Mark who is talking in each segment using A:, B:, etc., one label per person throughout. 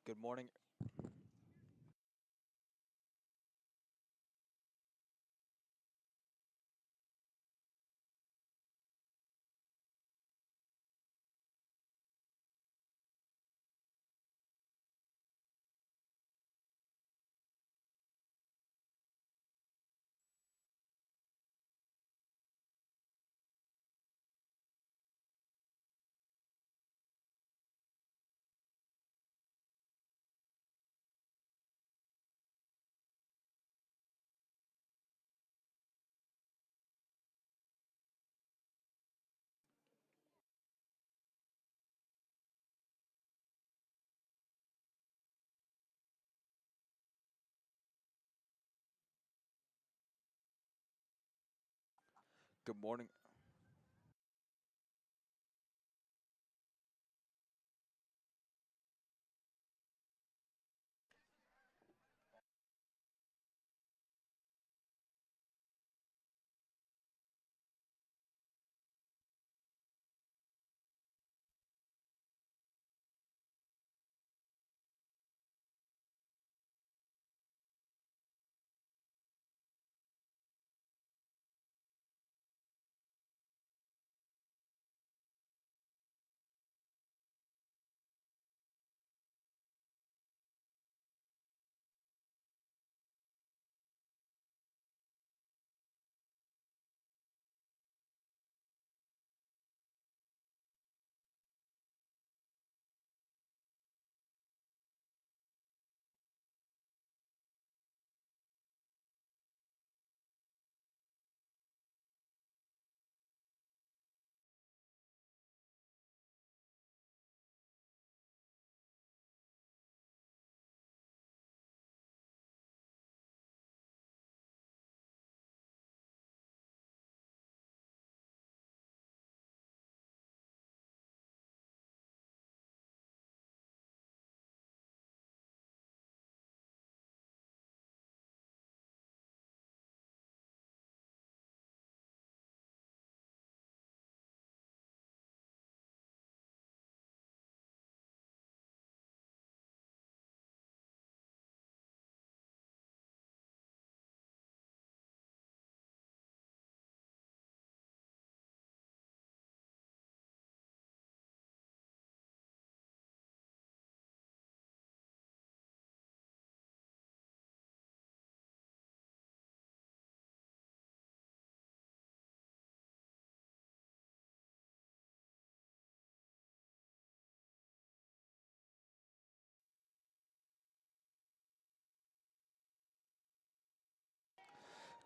A: Good morning. Good morning.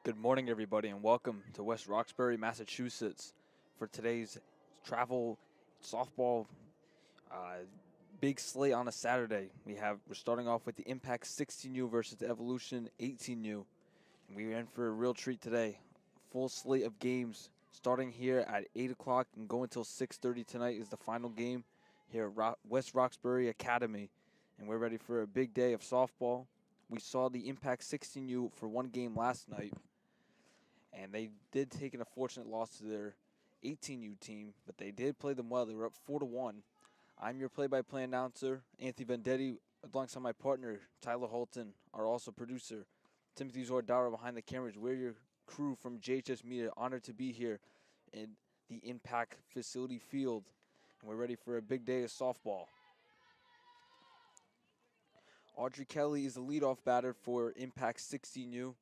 A: Good morning, everybody, and welcome to West Roxbury, Massachusetts, for today's travel softball uh, big slate on a Saturday. We're starting off with the Impact 16U versus the Evolution 18U, and we're in for a real treat today. Full slate of games starting here at 8 o'clock and going until 6:30 tonight is the final game here at West Roxbury Academy, and we're ready for a big day of softball. We saw the Impact 16U for one game last night, and they did take an unfortunate loss to their 18U team, but they did play them well. They were up 4-1. I'm your play-by-play announcer, Anthony Vendetti, alongside my partner, Tyler Holton, our also producer, Timothy Xoydara behind the cameras. We're your crew from JHS Media, honored to be here in the Impact Facility Field, and we're ready for a big day of softball. Audrey Kelly is the leadoff batter for Impact 16U.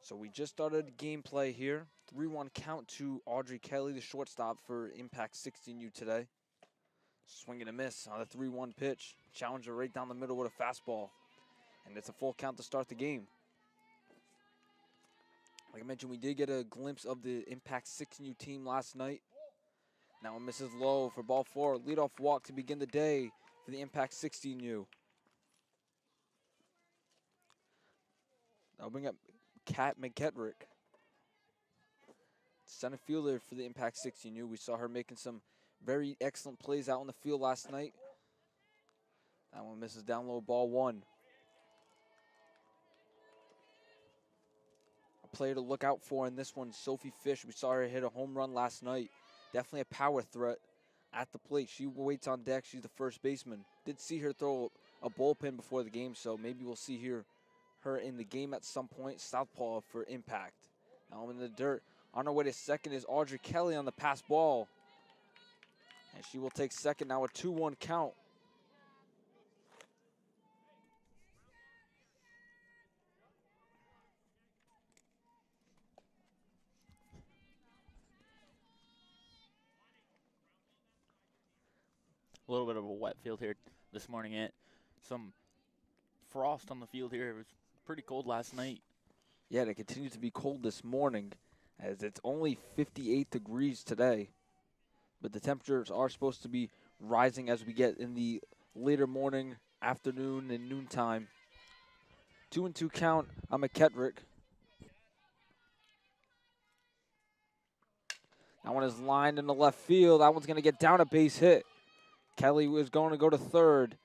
A: So we just started gameplay here. 3-1 count to Audrey Kelly, the shortstop for Impact 16U today. Swing and a miss on the 3-1 pitch. Challenger right down the middle with a fastball. And it's a full count to start the game. Like I mentioned, we did get a glimpse of the Impact 16U team last night. Now misses low for ball four. Leadoff walk to begin the day for the Impact 16U. I'll bring up Kat McKettrick. Center fielder for the Impact 16U. We saw her making some very excellent plays out on the field last night. That one misses down low, ball one. A player to look out for in this one, Sophie Fish. We saw her hit a home run last night. Definitely a power threat at the plate. She waits on deck. She's the first baseman. Did see her throw a bullpen before the game, so maybe we'll see her in the game at some point. Southpaw for Impact. Now in the dirt. On her way to second is Audrey Kelly on the pass ball. And she will take second. Now a 2-1 count.
B: A little bit of a wet field here this morning. Some frost on the field here. It was pretty cold last night.
A: Yeah, it continues to be cold this morning as it's only 58 degrees today. But the temperatures are supposed to be rising as we get in the later morning, afternoon, and noontime. 2-2 count on McKettrick. That one is lined in the left field. That one's going to get down a base hit. Kelly was going to go to third.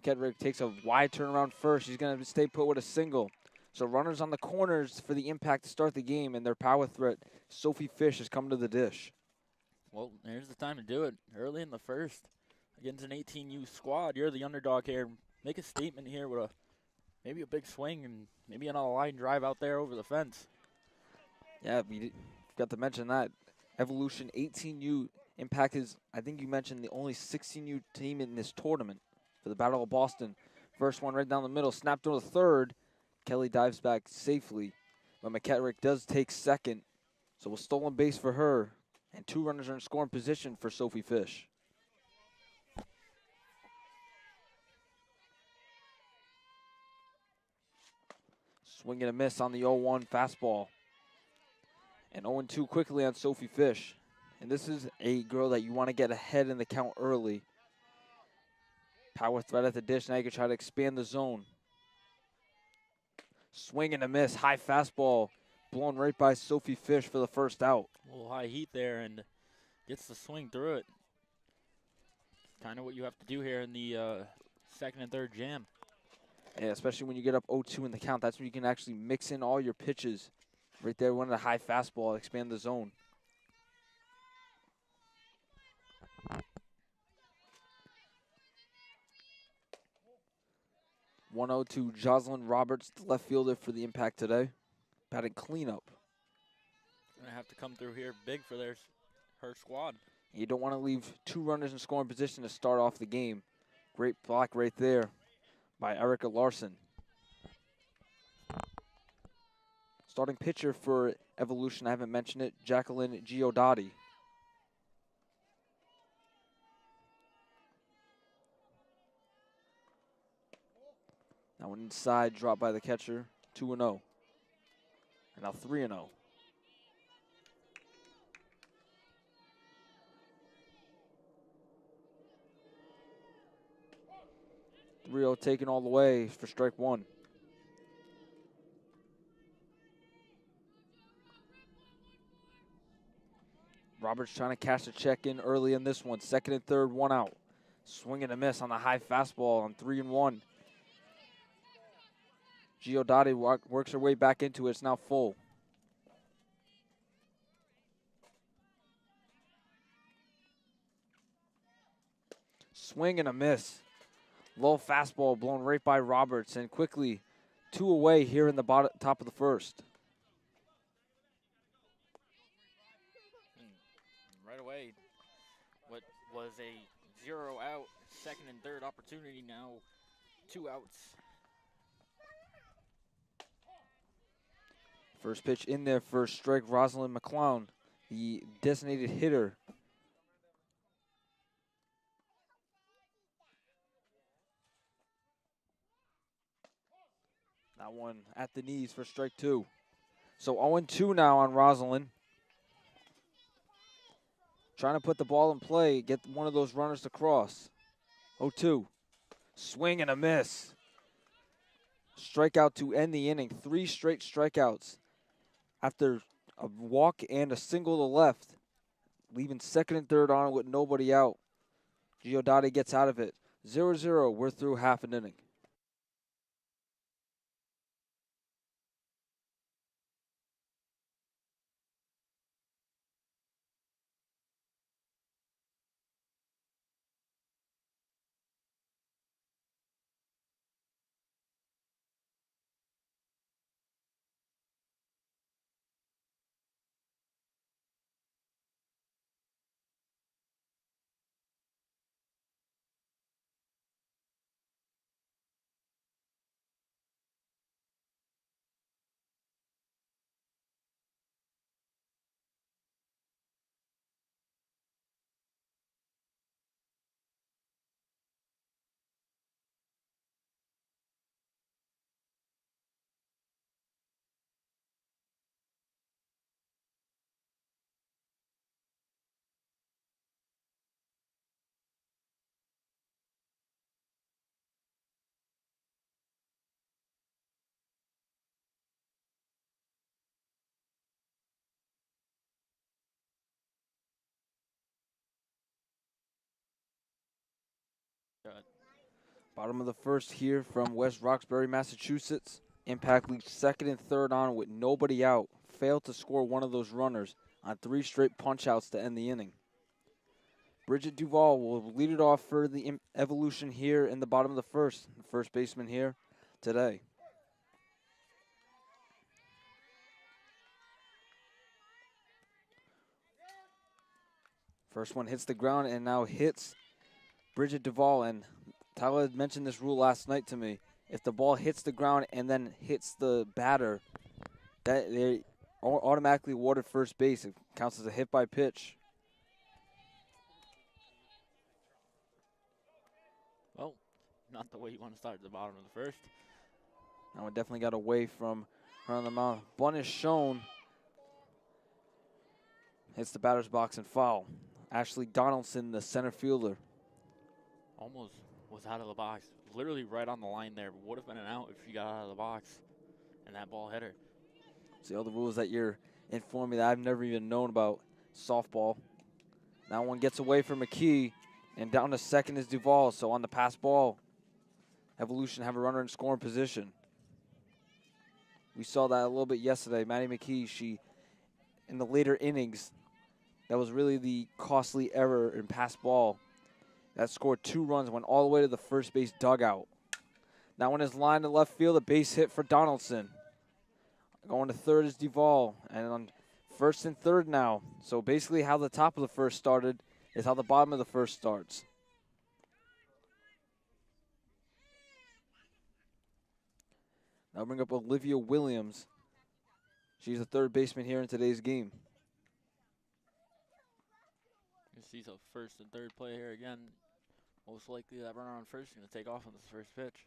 A: McKettrick takes a wide turnaround first. She's going to stay put with a single. So runners on the corners for the Impact to start the game, and their power threat, Sophie Fish, has come to the dish.
B: Well, here's the time to do it. Early in the first, against an 18U squad, you're the underdog here. Make a statement here with maybe a big swing and maybe another line drive out there over the fence.
A: Yeah, we got to mention that. Evolution 18U Impact is, I think you mentioned, the only 16U team in this tournament for the Battle of Boston. First one right down the middle, snapped to the third. Kelly dives back safely, but McKettrick does take second. So a stolen base for her, and 2 runners are in scoring position for Sophie Fish. Swing and a miss on the 0-1 fastball. And 0-2 quickly on Sophie Fish. And this is a girl that you want to get ahead in the count early. Power threat at the dish. Now you can try to expand the zone. Swing and a miss. High fastball. Blown right by Sophie Fish for the first out.
B: A little high heat there and gets the swing through it. Kind of what you have to do here in the second and third jam.
A: Yeah, especially when you get up 0-2 in the count. That's when you can actually mix in all your pitches. Right there, one of the high fastball, expand the zone. (1-0) Jocelyn Roberts, the left fielder for the Impact today. Batting cleanup.
B: Going to have to come through here big for her squad.
A: You don't want to leave 2 runners in scoring position to start off the game. Great block right there by Erica Larson. Starting pitcher for Evolution, I haven't mentioned it, Jacqueline Giudotti. Now one inside, dropped by the catcher, 2-0. And now 3-0. Rio taken all the way for strike one. Roberts trying to cash the check in early in this one. Second and third, 1 out. Swing and a miss on the high fastball on 3-1. Giudotti works her way back into it. It's now full. Swing and a miss. Low fastball blown right by Roberts, and quickly 2 away here in the top of the first.
B: Right away, what was a 0 out, second and third opportunity, now 2 outs.
A: First pitch in there for strike, Rosalind McClown, the designated hitter. That one at the knees for strike 2. So 0-2 now on Rosalind. Trying to put the ball in play, get one of those runners to cross. 0-2. Swing and a miss. strikeout to end the inning. 3 straight strikeouts after a walk and a single to left, leaving second and third on with nobody out. Xoydara gets out of it. 0-0. We're through half an inning.
B: Good.
A: Bottom of the first here from West Roxbury, Massachusetts. Impact leads second and third on with nobody out. Failed to score one of those runners on 3 straight punch-outs to end the inning. Bridget Duvall will lead it off for the Evolution here in the bottom of the first baseman here today. First one hits the ground and now hits Bridget Duvall. And Tyler had mentioned this rule last night to me. If the ball hits the ground and then hits the batter, that they automatically awarded first base. It counts as a hit by pitch.
B: Well, not the way you want to start at the bottom of the first.
A: That one definitely got away from her on the mound. Bunt is shown. Hits the batter's box and foul. Ashley Donaldson, the center fielder.
B: Almost was out of the box. Literally right on the line there. Would have been an out if she got out of the box and that ball hit her.
A: See all the rules that you're informing me that I've never even known about softball. That one gets away from McKee, and down to second is Duvall. So on the pass ball, Evolution have a runner in scoring position. We saw that a little bit yesterday. Maddie McKee, she, in the later innings, that was really the costly error in pass ball. That scored 2 runs, went all the way to the first base dugout. That one is lined to left field, a base hit for Donaldson. Going to third is Duvall, and on first and third now. So basically how the top of the first started is how the bottom of the first starts. Now bring up Olivia Williams. She's the third baseman here in today's game.
B: You see some first and third play here again. Most likely that runner on first is going to take off on this first pitch.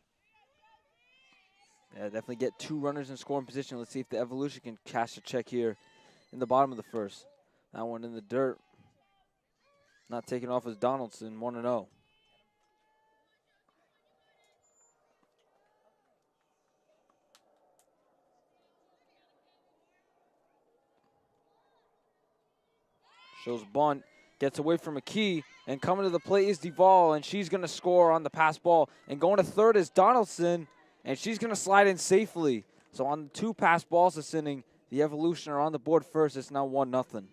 A: Yeah, definitely get 2 runners in scoring position. Let's see if the Evolution can cash a check here in the bottom of the first. That one in the dirt. Not taking off as Donaldson, 1-0. Shows bunt, gets away from McKee, and coming to the plate is Duvall, and she's going to score on the pass ball. And going to third is Donaldson, and she's going to slide in safely. So on the 2 pass balls this inning, the Evolution are on the board first. It's now 1-0.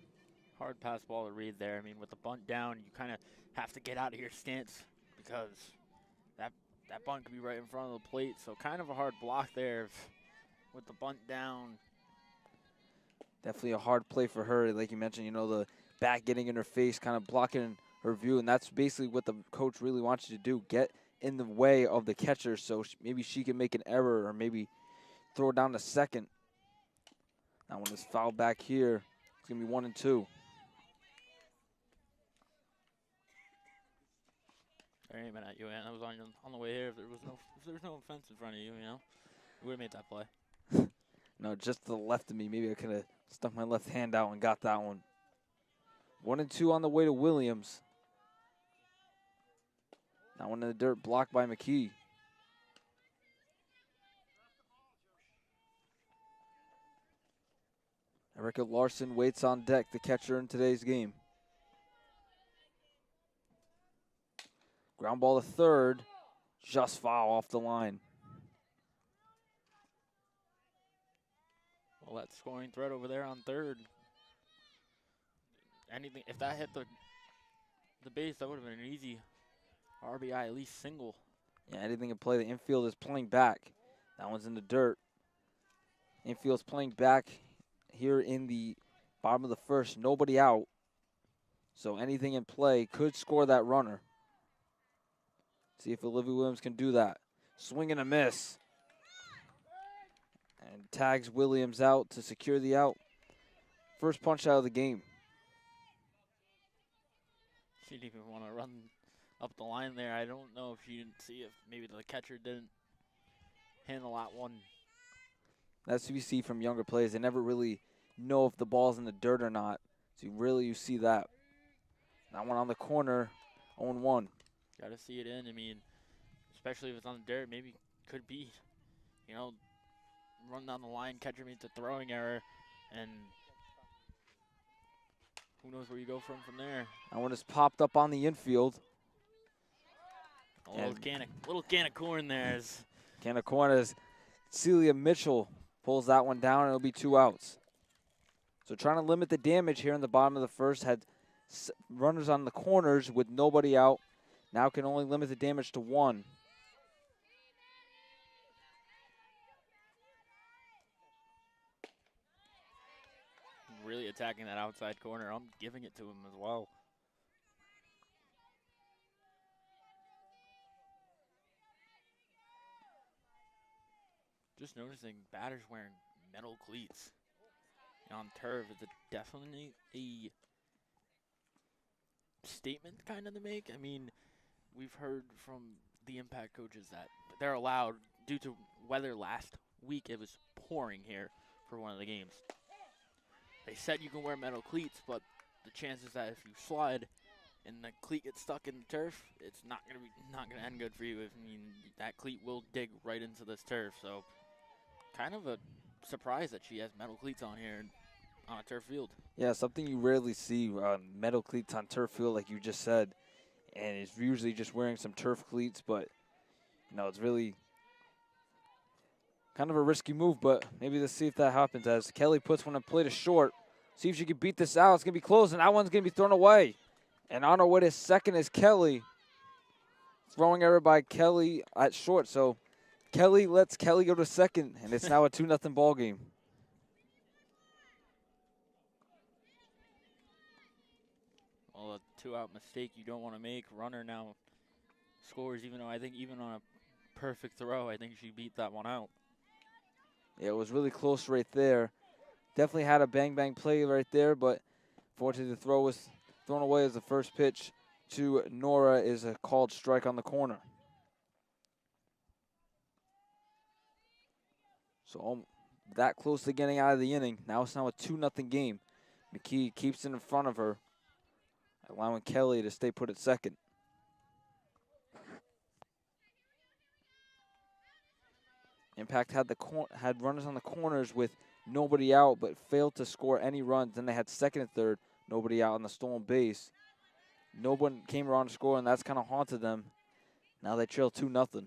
B: Hard pass ball to read there. I mean, with the bunt down, you kind of have to get out of your stance because that bunt could be right in front of the plate. So kind of a hard block there with the bunt down.
A: Definitely a hard play for her. Like you mentioned, you know, the bat getting in her face, kind of blocking her view. And that's basically what the coach really wants you to do. Get in the way of the catcher so maybe she can make an error or maybe throw it down to second. That one is fouled back here. It's going to be 1-2.
B: I ain't aiming at you, man. I was on the way here. If there was no fence in front of you, you know, we would have made that play.
A: No, just to the left of me. Maybe I could have stuck my left hand out and got that one. 1-2 on the way to Williams. That one in the dirt, blocked by McKee. Erica Larson waits on deck, the catcher in today's game. Ground ball to third, just foul off the line.
B: Well, that scoring threat over there on third. Anything, if that hit the base, that would have been an easy RBI, at least single.
A: Yeah, anything in play. The infield is playing back. That one's in the dirt. Infield's playing back here in the bottom of the first. Nobody out. So anything in play could score that runner. See if Olivia Williams can do that. Swing and a miss. And tags Williams out to secure the out. First punch out of the game.
B: She didn't even want to run up the line there. I don't know if she didn't see if maybe the catcher didn't handle that one.
A: That's what we see from younger players. They never really know if the ball's in the dirt or not. So you see that. That one on the corner, 0-1.
B: Got to see it in. I mean, especially if it's on the dirt, maybe could be, you know, run down the line, catcher meets a throwing error, and who knows where you go from there.
A: That one is popped up on the infield.
B: A little can of corn there.
A: Can of corn as Celia Mitchell pulls that one down, and it'll be 2 outs. So trying to limit the damage here in the bottom of the first. Had runners on the corners with nobody out. Now can only limit the damage to 1.
B: Really attacking that outside corner. I'm giving it to him as well. Just noticing batters wearing metal cleats on turf is definitely a statement kind of to make. I mean, we've heard from the impact coaches that they're allowed due to weather last week. It was pouring here for one of the games. They said you can wear metal cleats, but the chances that if you slide and the cleat gets stuck in the turf, it's not gonna end good for you. I mean, that cleat will dig right into this turf. So, kind of a surprise that she has metal cleats on here on a turf field.
A: Yeah, something you rarely see, metal cleats on turf field, like you just said. And it's usually just wearing some turf cleats, but, you know, it's really kind of a risky move, but maybe let's see if that happens as Kelly puts one in play to short. See if she can beat this out. It's going to be close, and that one's going to be thrown away. And on her way to second is Kelly. Throwing error by Kelly at short. So Kelly lets Kelly go to second, and it's now a 2-0 ball game.
B: Well, a 2-out mistake you don't want to make. Runner now scores, even though I think even on a perfect throw, I think she beat that one out.
A: Yeah, it was really close right there. Definitely had a bang-bang play right there, but fortunately the throw was thrown away as the first pitch to Nora is a called strike on the corner. So that close to getting out of the inning. Now it's a 2-0 game. McKee keeps it in front of her, allowing Kelly to stay put at second. Impact had runners on the corners with nobody out, but failed to score any runs. Then they had second and third, nobody out on the stolen base. No one came around to score, and that's kind of haunted them. Now they trail 2-0.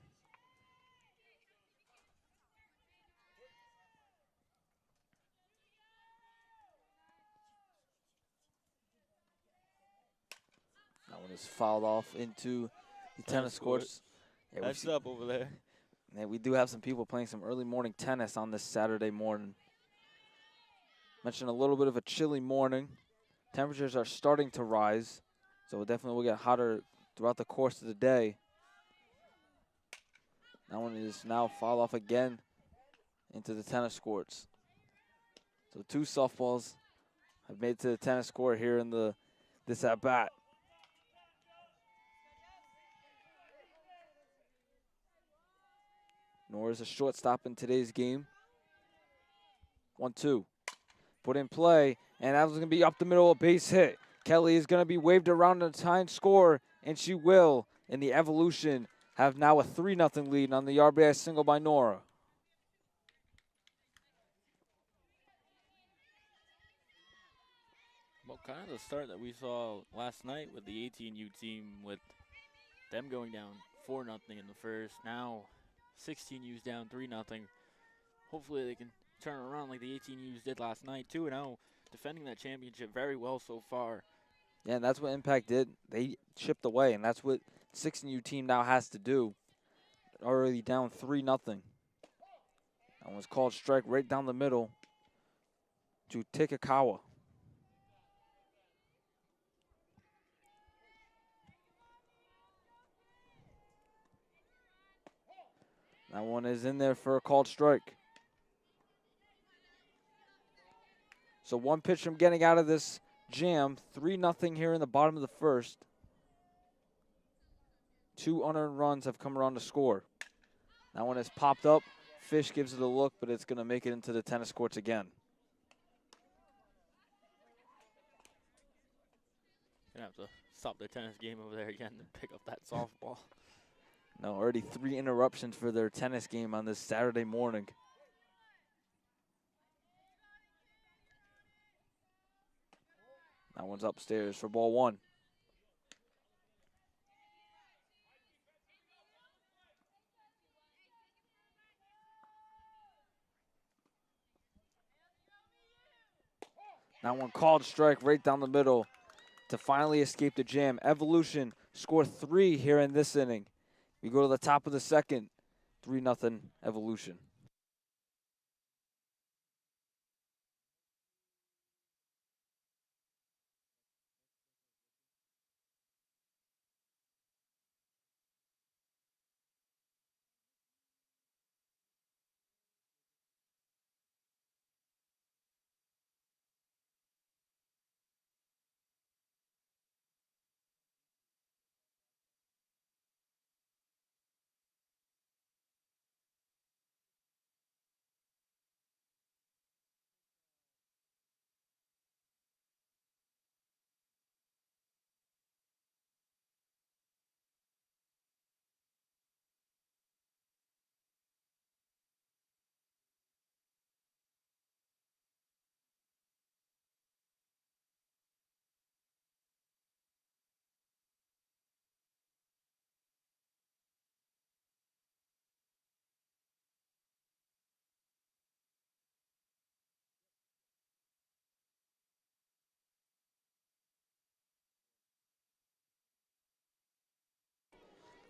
A: That one is fouled off into the tennis courts. Yeah,
B: that's up over there.
A: Yeah, we do have some people playing some early morning tennis on this Saturday morning. Mentioned a little bit of a chilly morning. Temperatures are starting to rise, so it definitely will get hotter throughout the course of the day. That one is now fouled off again into the tennis courts. So 2 softballs have made it to the tennis court here in this at-bat. Nora's a shortstop in today's game. 1-2. Put in play, and that was going to be up the middle, a base hit. Kelly is going to be waved around in a tying score, and she will. And the Evolution have now a 3-0 lead on the RBI single by Nora.
B: Well, kind of the start that we saw last night with the 18U team, with them going down 4-0 in the first. Now 16U's down 3-0. Hopefully they can turn around like the 18U's did last night, 2-0, defending that championship very well so far.
A: Yeah, and that's what Impact did. They chipped away, and that's what 16U team now has to do. Already down 3-0. That one's called strike right down the middle to Tikakawa. That one is in there for a called strike. So one pitch from getting out of this jam. 3-0 here in the bottom of the first. 2 unearned runs have come around to score. That one has popped up. Fish gives it a look, but it's going to make it into the tennis courts again.
B: Gonna have to stop the tennis game over there again and pick up that softball.
A: No, already 3 interruptions for their tennis game on this Saturday morning. That one's upstairs for ball 1. That one called strike right down the middle to finally escape the jam. Evolution scored 3 here in this inning. We go to the top of the second. 3-0 Evolution.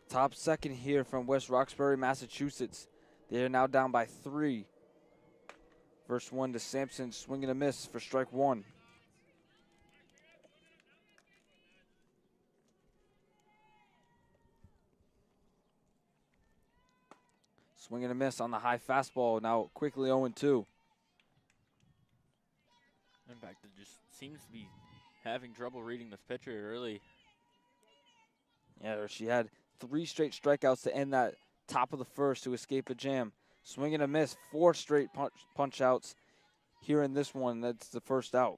A: Top second here from West Roxbury, Massachusetts. They are now down by 3. First one to Sampson, swing and a miss for strike 1. Swing and a miss on the high fastball, now quickly 0-2.
B: Impact just seems to be having trouble reading this pitcher early.
A: Yeah, she had 3 straight strikeouts to end that top of the first to escape a jam. Swing and a miss, 4 straight punch outs here in this one. That's the first out.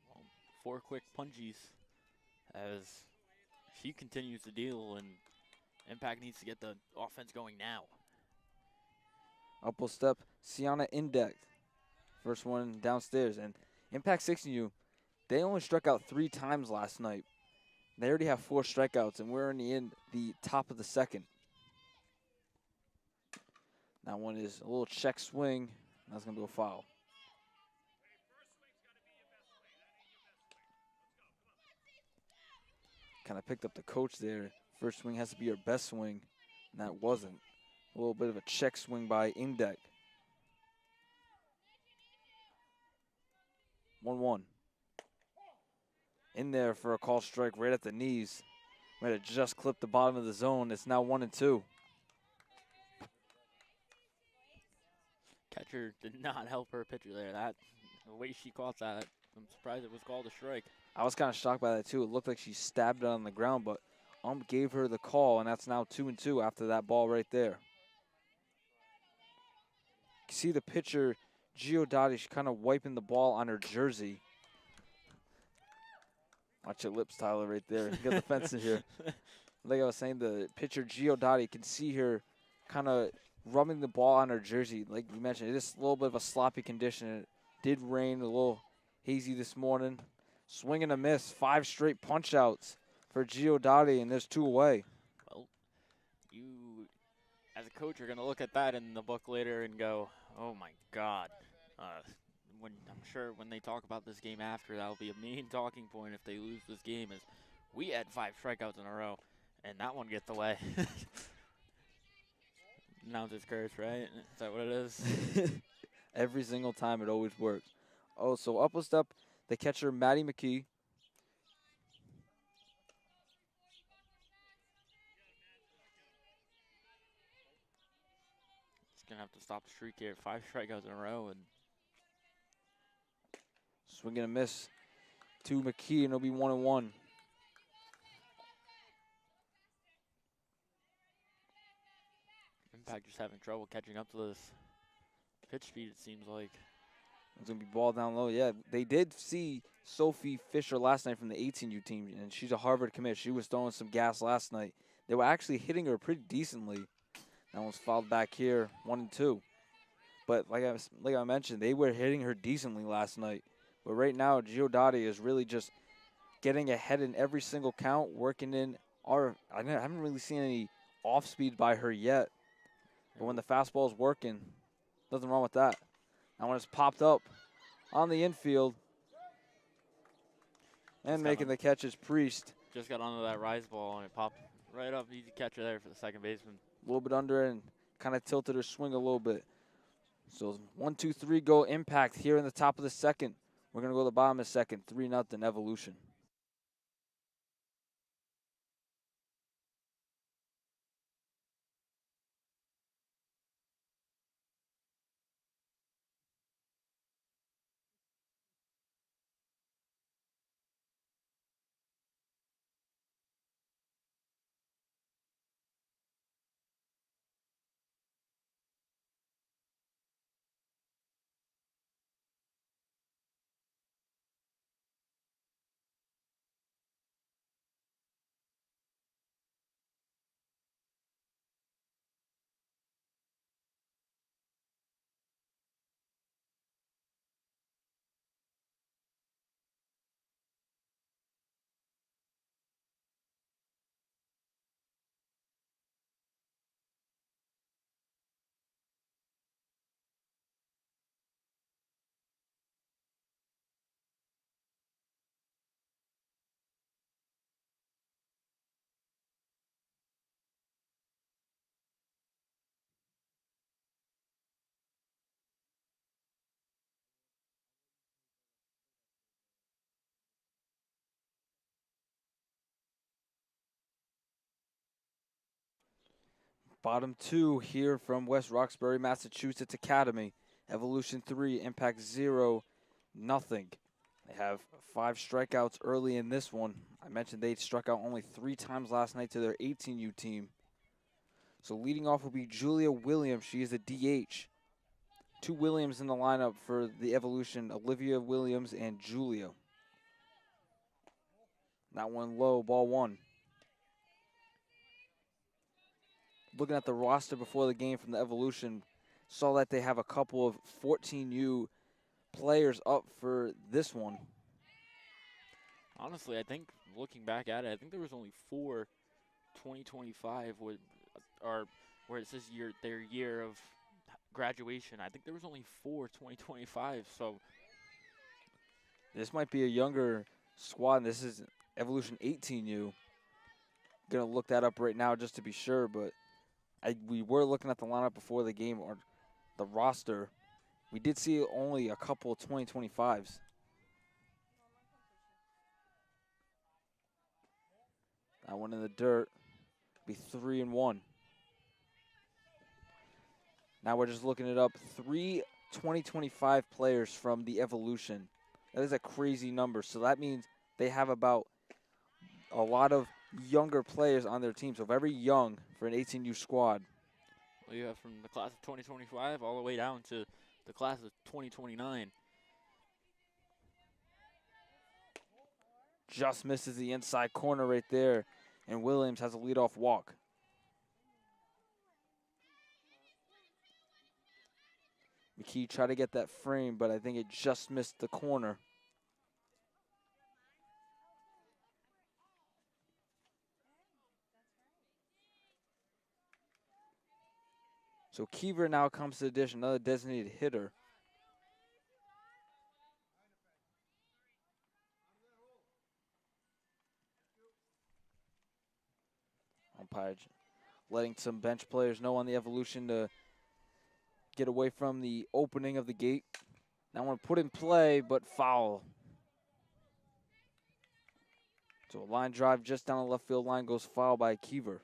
B: Well, 4 quick punchies as she continues to deal, and Impact needs to get the offense going now.
A: Up will step Sienna Index. First one downstairs. And Impact 16U, they only struck out 3 times last night. They already have 4 strikeouts, and we're in the top of the second. That one is a little check swing. That's going to be a foul. Kind of picked up the coach there. First swing has to be your best swing, and that wasn't. A little bit of a check swing by Index. 1-1. In there for a call strike right at the knees. Might have just clipped the bottom of the zone. It's now 1-2.
B: Catcher did not help her pitcher there. The way she caught that, I'm surprised it was called a strike.
A: I was kind of shocked by that too. It looked like she stabbed it on the ground, but gave her the call, and that's now 2-2 after that ball right there. You see the pitcher, Xoydara, she's kind of wiping the ball on her jersey. Watch your lips, Tyler, right there. You got the fence in here. Like I was saying, the pitcher, Xoydara, you can see her kind of rubbing the ball on her jersey. Like you mentioned, it is a little bit of a sloppy condition. It did rain a little hazy this morning. Swing and a miss. 5 straight punch-outs for Xoydara, and there's 2 away.
B: Well, you, as a coach, are going to look at that in the book later and go, oh, my God. When I'm sure when they talk about this game after, that'll be a main talking point if they lose this game is we had 5 strikeouts in a row, and that one gets away. Announcer's curse, right? Is that what it is?
A: Every single time, it always works. Oh, so up will step the catcher, Matty McKee.
B: He's going to have to stop the streak here. 5 strikeouts in a row. And
A: Swing and a miss to McKee, and it'll be 1-1.
B: Impact just having trouble catching up to this pitch speed, it seems like.
A: It's going to be ball down low. Yeah, they did see Sophie Fisher last night from the 18U team, and she's a Harvard commit. She was throwing some gas last night. They were actually hitting her pretty decently. That one's fouled back here, 1-2. But like I mentioned, they were hitting her decently last night. But right now, Xoydara is really just getting ahead in every single count, working in I haven't really seen any off speed by her yet. But when the fastball's working, nothing wrong with that. That one has popped up on the infield. And making the catch is Priest.
B: Just got onto that rise ball, and it popped right up. Easy catcher there for the second baseman.
A: A little bit under and kind of tilted her swing a little bit. So 1, 2, 3 go Impact here in the top of the second. We're going to go to the bottom of the second, 3-0 Evolution. Bottom 2 here from West Roxbury, Massachusetts Academy. Evolution 3, Impact 0, nothing. They have 5 strikeouts early in this one. I mentioned they struck out only 3 times last night to their 18U team. So leading off will be Julia Williams. She is a DH. 2 Williams in the lineup for the Evolution, Olivia Williams and Julia. That one low, ball 1. Looking at the roster before the game from the Evolution, saw that they have a couple of 14U players up for this one.
B: Honestly, I think looking back at it, I think there was only 4 2025 where it says their year of graduation. I think there was only 4 2025. So
A: this might be a younger squad. This is Evolution 18U. Gonna look that up right now just to be sure, but we were looking at the lineup before the game, or the roster. We did see only a couple of 2025s. That one in the dirt. Be 3-1. Now we're just looking it up. 3 2025 players from the Evolution. That is a crazy number. So that means they have about a lot of younger players on their team. So very young for an 18U squad.
B: Well, you have from the class of 2025 all the way down to the class of 2029.
A: Just misses the inside corner right there. And Williams has a leadoff walk. McKee tried to get that frame, but I think it just missed the corner. So Kiever now comes to the dish, another designated hitter. Umpire letting some bench players know on the evolution to get away from the opening of the gate. That one put in play, but foul. So a line drive just down the left field line goes foul by Kiever.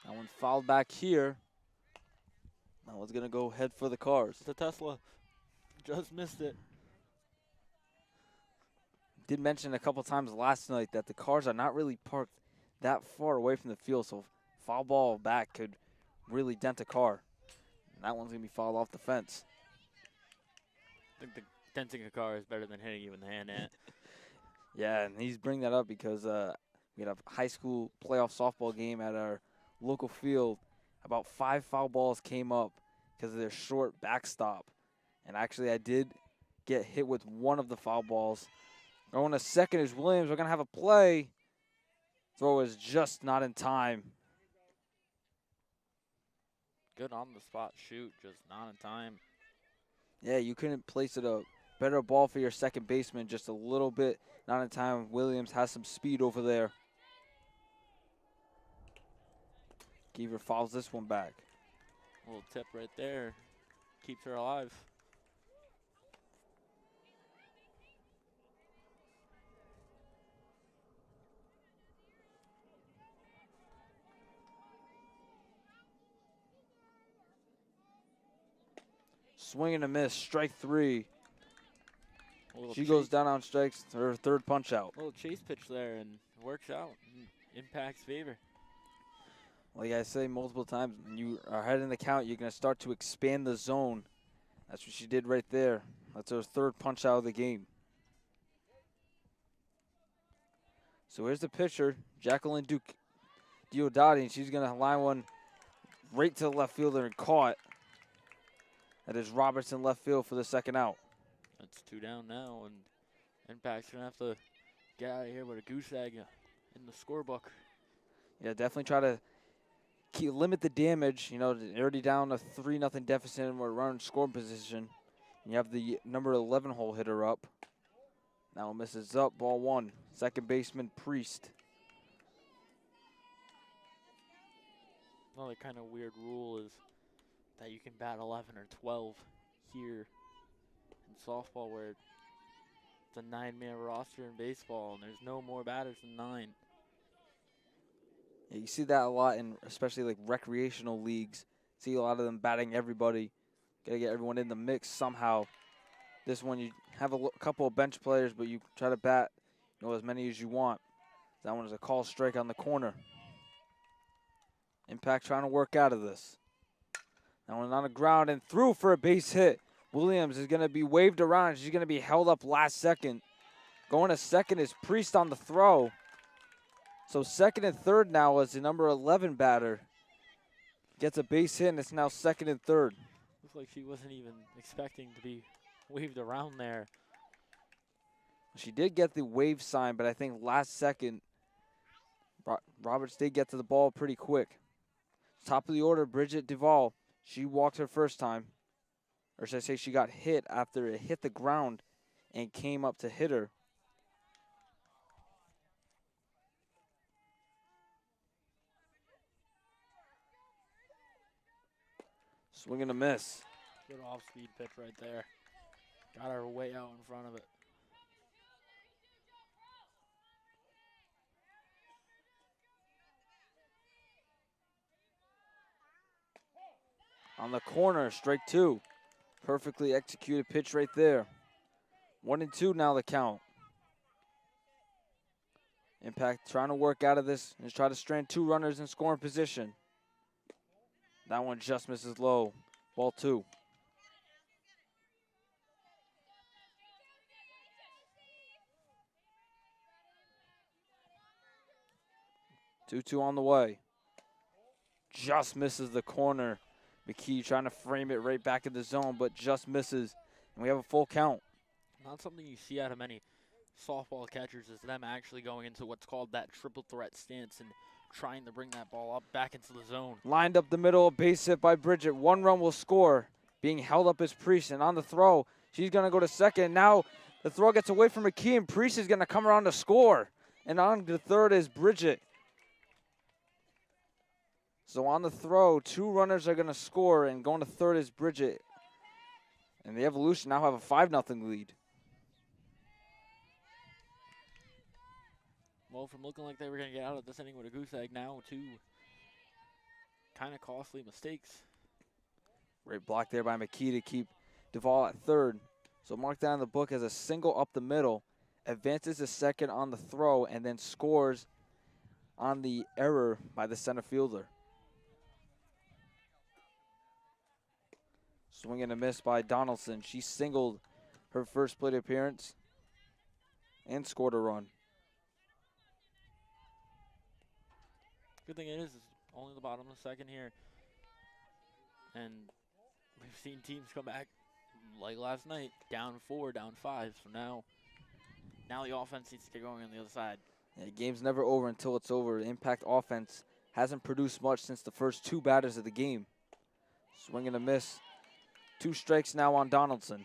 A: That one fouled back here. That one's going to go head for the Cars.
B: The Tesla just missed it.
A: Did mention a couple times last night that the Cars are not really parked that far away from the field, so foul ball back could really dent a car. And that one's going to be fouled off the fence.
B: I think the denting a car is better than hitting you in the hand at.
A: Yeah, and he's bringing that up because we had a high school playoff softball game at our local field. About 5 foul balls came up because of their short backstop. And actually, I did get hit with one of the foul balls. Going to second is Williams. We're going to have a play. Throw is just not in time.
B: Good on the spot shoot, just not in time.
A: Yeah, you couldn't place it a better ball for your second baseman, just a little bit not in time. Williams has some speed over there. Kiever fouls this one back.
B: A little tip right there. Keeps her alive.
A: Swing and a miss, strike 3. She
B: Chase,
A: goes down on strikes, her third punch out.
B: little chase pitch there, and it works out. Impact's favor.
A: Like I say multiple times, when you are ahead in the count, you're going to start to expand the zone. That's what she did right there. That's her third punch out of the game. So here's the pitcher, Jacqueline Diodati, and she's going to line one right to the left fielder and caught. That is Robertson left field for the second out.
B: That's 2 down now, and Impact's going to have to get out of here with a goose egg in the scorebook.
A: Yeah, definitely try to limit the damage. You know, they're already down a 3-0 deficit and we're running scoring position. And you have the number 11 hole hitter up. Now misses up, ball 1. Second baseman Priest.
B: Another kind of weird rule is that you can bat 11 or 12 here in softball, where it's a 9-man roster in baseball and there's no more batters than 9.
A: Yeah, you see that a lot in especially like recreational leagues. See a lot of them batting everybody. Got to get everyone in the mix somehow. This one you have a couple of bench players, but you try to bat, you know, as many as you want. That one is a call strike on the corner. Impact trying to work out of this. That one on the ground and through for a base hit. Williams is going to be waved around. She's going to be held up last second. Going to second is Priest on the throw. So second and third now as the number 11 batter gets a base hit, and it's now second and third.
B: Looks like she wasn't even expecting to be waved around there.
A: She did get the wave sign, but I think last second, Roberts did get to the ball pretty quick. Top of the order, Bridget Duvall. She walked her first time. Or should I say she got hit after it hit the ground and came up to hit her. Swing and a miss.
B: Good off-speed pitch right there. Got her way out in front of it.
A: On the corner, strike 2. Perfectly executed pitch right there. 1-2 now the count. Impact trying to work out of this and try to strand 2 runners in scoring position. That one just misses low. Ball 2. Two on the way. Just misses the corner. McKee trying to frame it right back in the zone, but just misses. And we have a full count.
B: Not something you see out of many softball catchers is them actually going into what's called that triple threat stance and trying to bring that ball up back into the zone.
A: Lined up the middle, base hit by Bridget. 1 run will score. Being held up is Priest, and on the throw, she's going to go to second. Now the throw gets away from McKee, and Priest is going to come around to score. And on the third is Bridget. So on the throw, 2 runners are going to score, and going to third is Bridget. And the Evolution now have a 5-0 lead.
B: Well, from looking like they were going to get out of this inning with a goose egg, now 2 kind of costly mistakes.
A: Great block there by McKee to keep Duvall at third. So mark that in the book as a single up the middle. Advances to second on the throw and then scores on the error by the center fielder. Swing and a miss by Donaldson. She singled her first plate appearance and scored a run.
B: Good thing it is only the bottom of the second here. And we've seen teams come back like last night, down 4, down 5. So now the offense needs to get going on the other side.
A: Yeah, the game's never over until it's over. The Impact offense hasn't produced much since the first 2 batters of the game. Swing and a miss. 2 strikes now on Donaldson.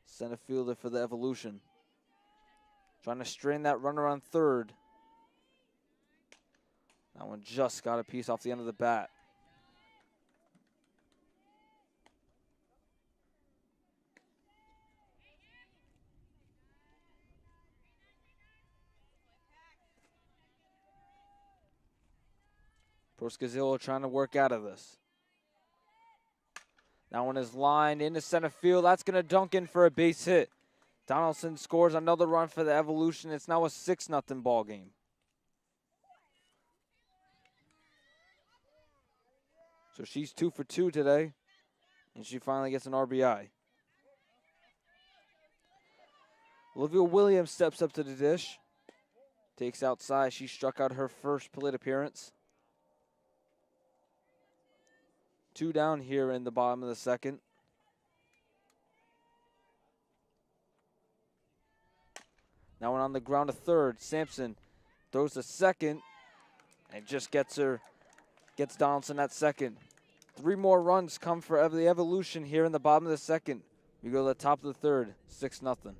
A: Center fielder for the Evolution. Trying to strain that runner on third. That one just got a piece off the end of the bat. Proskazillo trying to work out of this. That one is lined into center field. That's going to dunk in for a base hit. Donaldson scores another run for the Evolution. It's now a 6-0 ball game. So she's 2 for 2 today, and she finally gets an RBI. Olivia Williams steps up to the dish. Takes outside. She struck out her first plate appearance. 2 down here in the bottom of the second. Now one on the ground to third. Sampson throws to second and just gets Donaldson at second. 3 more runs come for the Evolution here in the bottom of the second. We go to the top of the third, 6-0.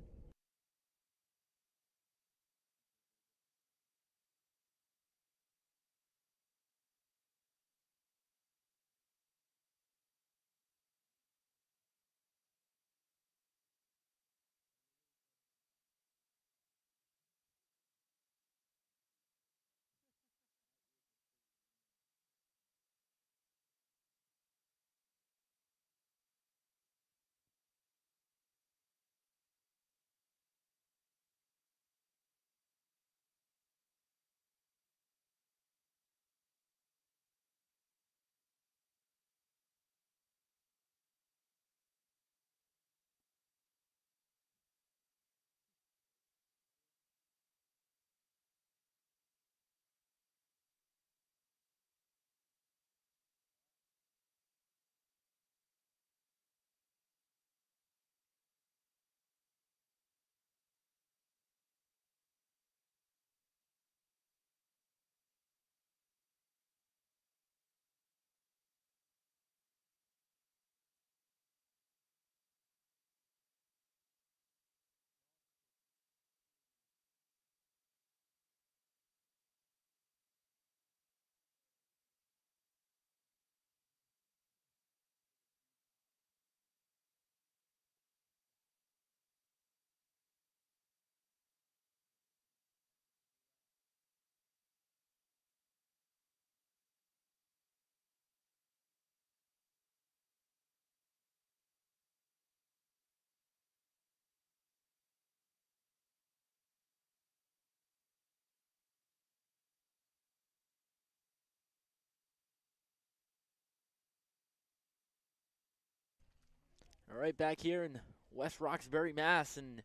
B: All right, back here in West Roxbury, Mass, and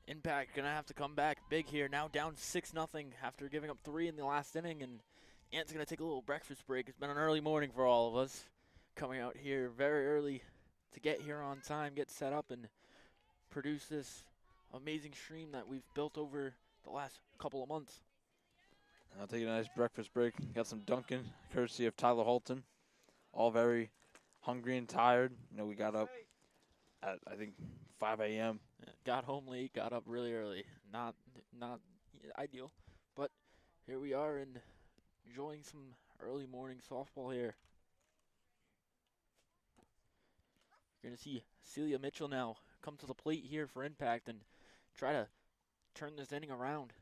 B: Impact going to have to come back big here. Now down 6-0 after giving up 3 in the last inning, and Ant's going to take a little breakfast break. It's been an early morning for all of us, coming out here very early to get here on time, get set up, and produce this amazing stream that we've built over the last couple of months.
A: I'll take a nice breakfast break. Got some Dunkin', courtesy of Tyler Holton. All very hungry and tired. You know, we got up at, I think, 5 a.m.
B: Got home late, got up really early. Not ideal, but here we are and enjoying some early morning softball here. You're going to see Celia Mitchell now come to the plate here for impact and try to turn this inning around.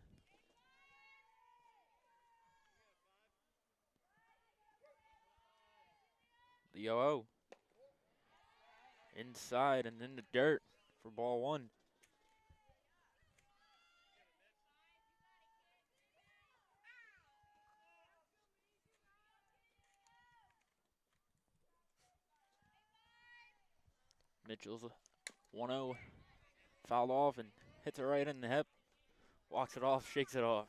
B: The 0-0. Inside and in the dirt for ball one. Mitchell's 1-0, fouled off and hits it right in the hip. Walks it off, shakes it off.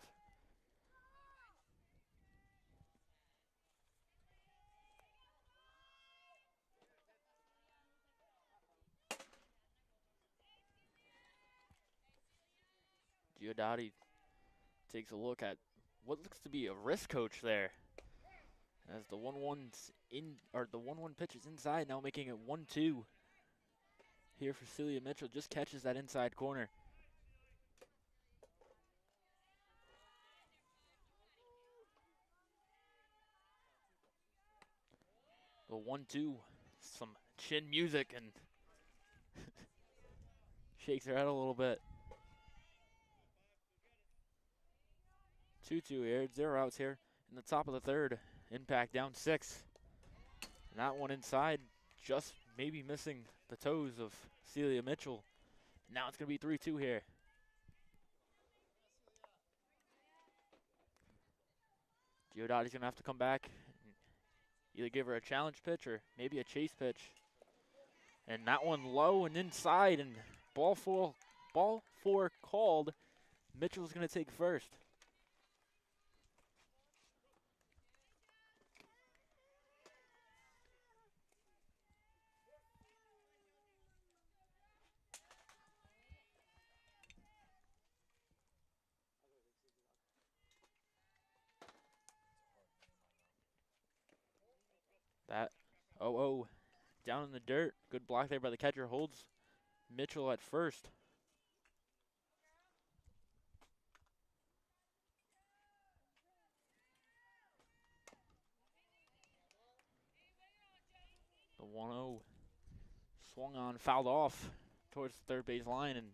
B: Xoydara takes a look at what looks to be a wrist coach there. As the 1-1's in, or the 1-1 pitch is inside, now making it 1-2. Here for Celia Mitchell, just catches that inside corner. The 1-2, some chin music and shakes her head a little bit. 2-2 here, 0 outs here in the top of the third. Impact down 6. And that one inside, just maybe missing the toes of Celia Mitchell. Now it's going to be 3-2 here. Xoydara's going to have to come back and either give her a challenge pitch or maybe a chase pitch. And that one low and inside, and ball four called. Mitchell's going to take first. That 0-0 down in the dirt. Good block there by the catcher. Holds Mitchell at first. The 1-0 swung on, fouled off towards the third base line, and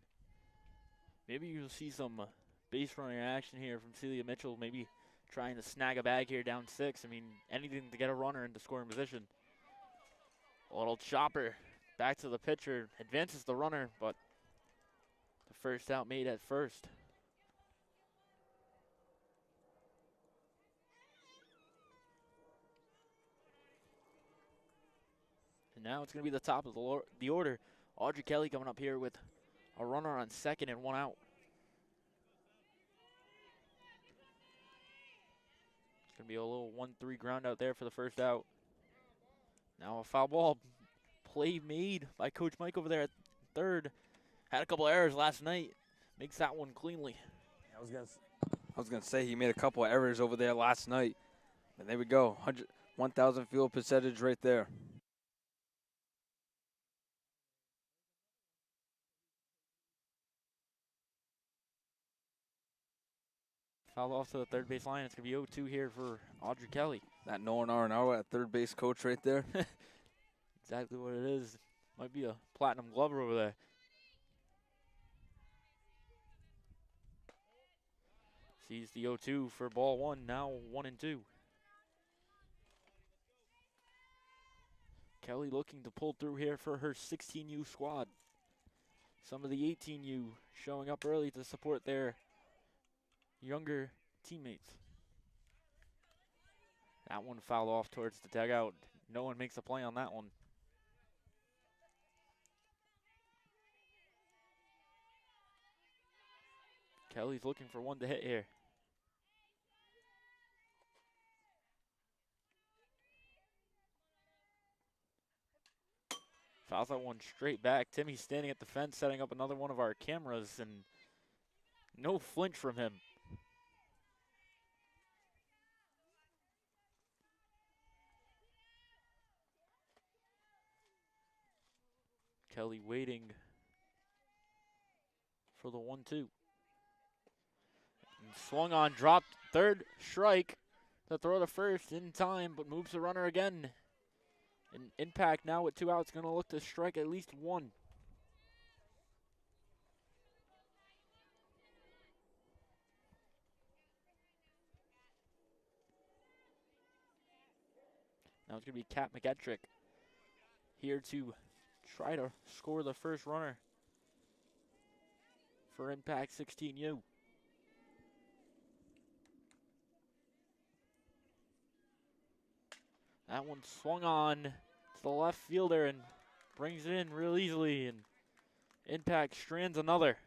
B: maybe you'll see some base running action here from Celia Mitchell. Maybe trying to snag a bag here down 6. I mean, anything to get a runner into scoring position. A little chopper back to the pitcher, advances the runner, but the first out made at first. And now it's going to be the top of the order. Audrey Kelly coming up here with a runner on second and 1 out. It's going to be a little 1-3 ground out there for the first out. Now a foul ball play made by Coach Mike over there at third. Had a couple errors last night. Makes that one cleanly.
A: I was gonna say he made a couple of errors over there last night. And there we go. 1,000 field percentage right there.
B: Foul off to the third base line. It's going to be 0-2 here for Audrey Kelly.
A: That Nolan Arenaro at third base coach right there.
B: Exactly what it is. Might be a platinum glover over there. Sees the 0-2 for ball one. Now 1-2. Kelly looking to pull through here for her 16U squad. Some of the 18U showing up early to support their younger teammates. That one fouled off towards the dugout. No one makes a play on that one. Kelly's looking for one to hit here. Fouls that one straight back. Timmy's standing at the fence, setting up another one of our cameras, and no flinch from him. Kelly waiting for the 1-2. And swung on, dropped, third strike to throw to first in time, but moves the runner again. And Impact now with 2 outs, going to look to strike at least one. Now it's going to be Kat McEtrick here to try to score the first runner for Impact 16U. That one swung on to the left fielder and brings it in real easily, and Impact strands another.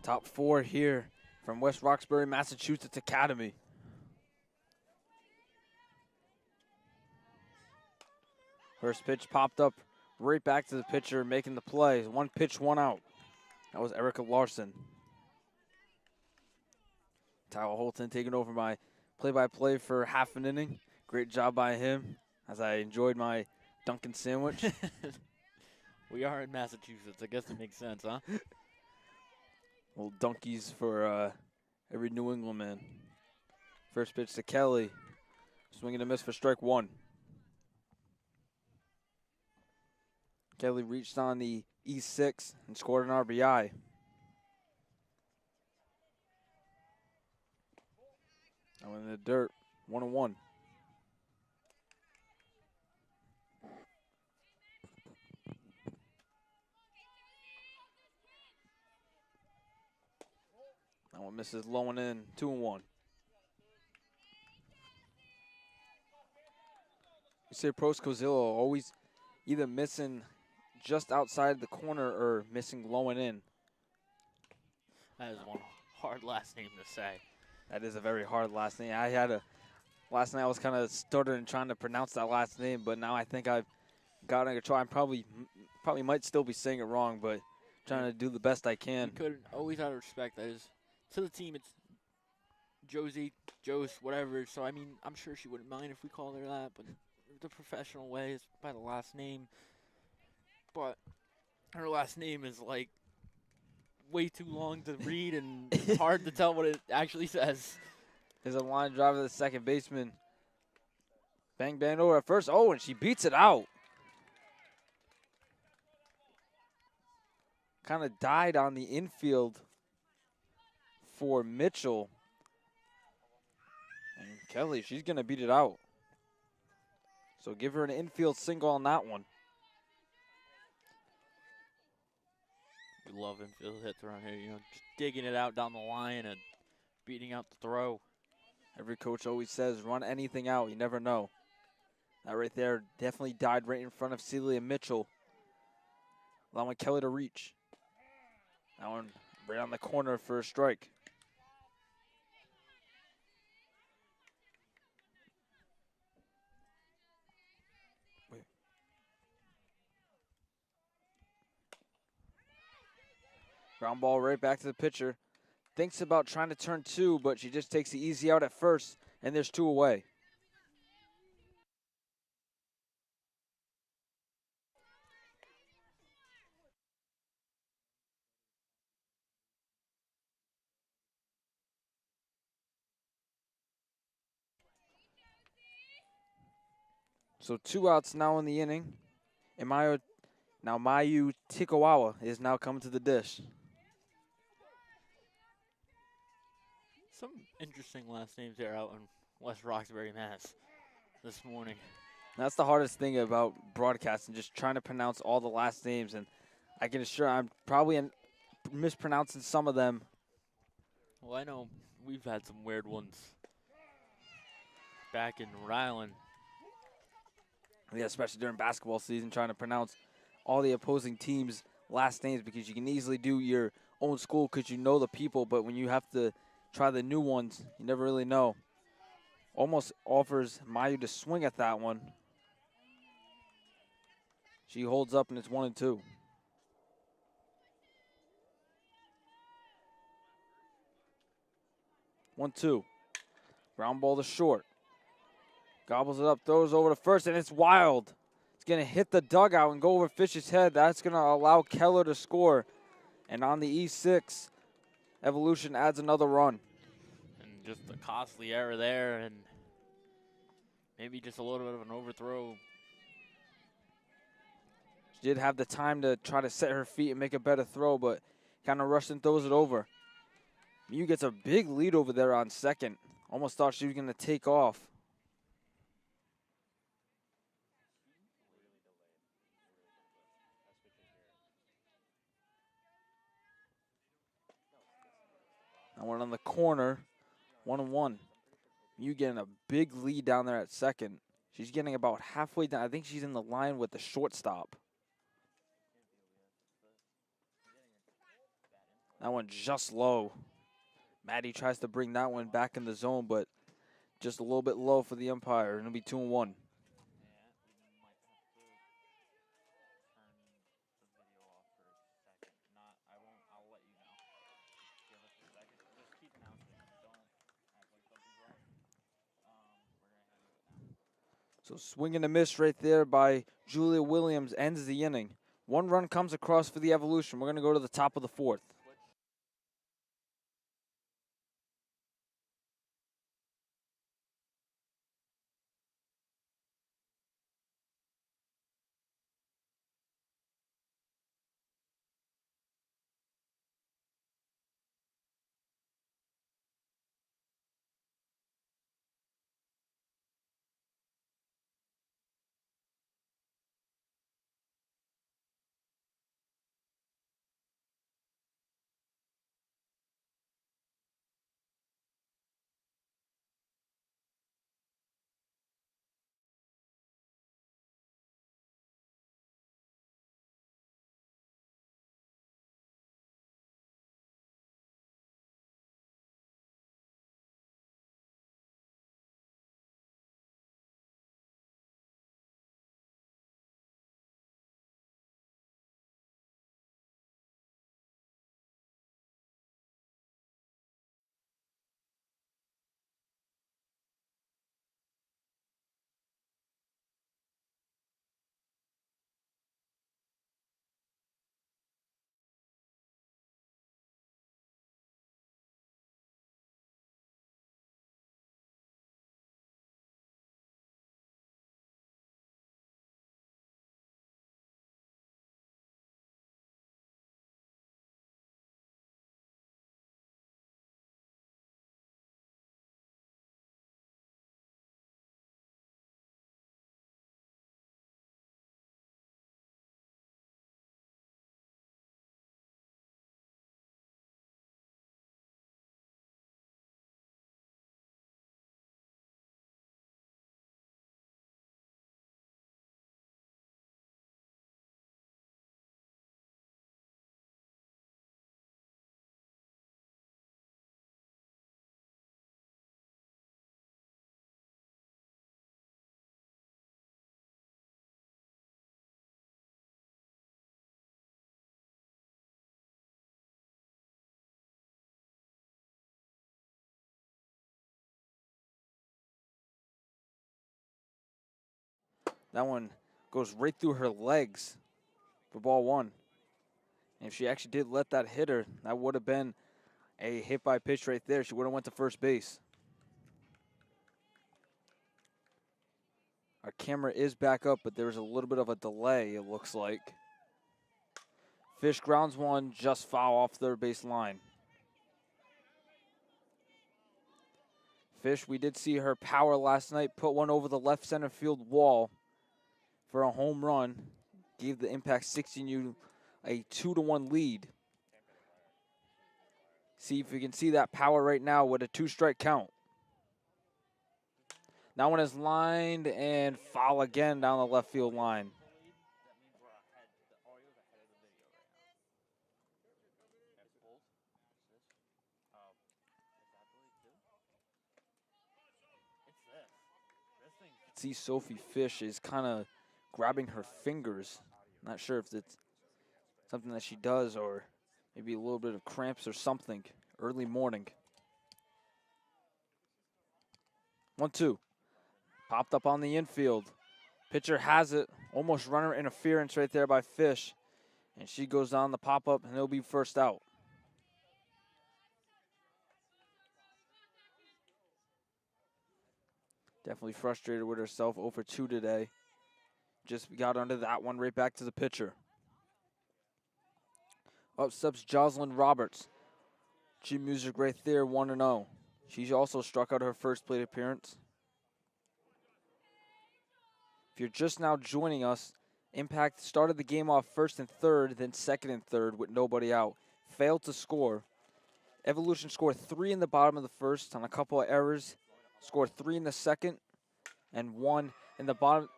A: Top 4 here from West Roxbury, Massachusetts Academy. First pitch popped up right back to the pitcher, making the play. 1 pitch, 1 out. That was Erica Larson. Tyler Holton taking over my play-by-play for half an inning. Great job by him as I enjoyed my Dunkin' sandwich.
B: We are in Massachusetts. I guess it makes sense, huh?
A: Little donkeys for every New England man. First pitch to Kelly. Swinging a miss for strike 1. Kelly reached on the E6 and scored an RBI. Now in the dirt, 1-1. That one misses low and in, 2-1. You say Prost Cozillo always either missing just outside the corner or missing low and in.
B: That is one hard last name to say.
A: That is a very hard last name. Last night I was kind of stuttering trying to pronounce that last name, but now I think I've gotten a try. I probably might still be saying it wrong, but trying to do the best I can.
B: You could always out of respect. That is, to the team, it's Josie, Jose, whatever. So, I mean, I'm sure she wouldn't mind if we called her that, but the professional way is by the last name. But her last name is, like, way too long to read and hard to tell what it actually says.
A: There's a line drive to the second baseman. Bang, bang over at first. Oh, and she beats it out. Kind of died on the infield for Mitchell. And Kelly, she's going to beat it out. So give her an infield single on that one.
B: We love infield hits around here, you know, just digging it out down the line and beating out the throw.
A: Every coach always says, run anything out. You never know. That right there definitely died right in front of Celia Mitchell, allowing Kelly to reach. That one right on the corner for a strike. Ground ball right back to the pitcher. Thinks about trying to turn two, but she just takes the easy out at first, and there's two away. So 2 outs now in the inning. And Mayu Tikawawa is now coming to the dish.
B: Some interesting last names there out in West Roxbury, Mass. This morning.
A: That's the hardest thing about broadcasting, just trying to pronounce all the last names. And I can assure I'm probably mispronouncing some of them.
B: Well, I know we've had some weird ones back in Rhode Island.
A: Yeah, especially during basketball season, trying to pronounce all the opposing teams' last names, because you can easily do your own school because you know the people, but when you have to try the new ones, you never really know. Almost offers Mayu to swing at that one. She holds up, and it's 1-2. One, two. Ground ball to short. Gobbles it up, throws over to first, and it's wild. It's going to hit the dugout and go over Fish's head. That's going to allow Keller to score. And on the E6, Evolution adds another run.
B: And just a costly error there, and maybe just a little bit of an overthrow.
A: She did have the time to try to set her feet and make a better throw, but kind of rushed and throws it over. Mew gets a big lead over there on second. Almost thought she was going to take off. That one on the corner, 1-1. Mew getting a big lead down there at second. She's getting about halfway down. I think she's in the line with the shortstop. That one just low. Maddie tries to bring that one back in the zone, but just a little bit low for the umpire. It'll be 2-1. So swing and a miss right there by Julia Williams ends the inning. 1 run comes across for the Evolution. We're going to go to the top of the 4th. That one goes right through her legs for ball one. And if she actually did let that hit her, that would have been a hit by pitch right there. She would have went to first base. Our camera is back up, but there's a little bit of a delay, it looks like. Fish grounds one just foul off third base line. Fish, we did see her power last night, put one over the left center field wall for a home run. Gave the Impact 16U a 2-1 lead. See if you can see that power right now with a 2-strike count. That one is lined and foul again down the left field line. See, Sophie Fish is kind of grabbing her fingers. Not sure if it's something that she does or maybe a little bit of cramps or something. Early morning. 1-2. Popped up on the infield. Pitcher has it. Almost runner interference right there by Fish. And she goes down the pop-up, and it'll be first out. Definitely frustrated with herself. 0 for 2 today. Just got under that one right back to the pitcher. Up steps Jocelyn Roberts. Cue music right there, 1-0. She also struck out her first plate appearance. If you're just now joining us, Impact started the game off first and third, then second and third with nobody out. Failed to score. Evolution scored 3 in the bottom of the first on a couple of errors. Scored 3 in the second and 1 in the bottom.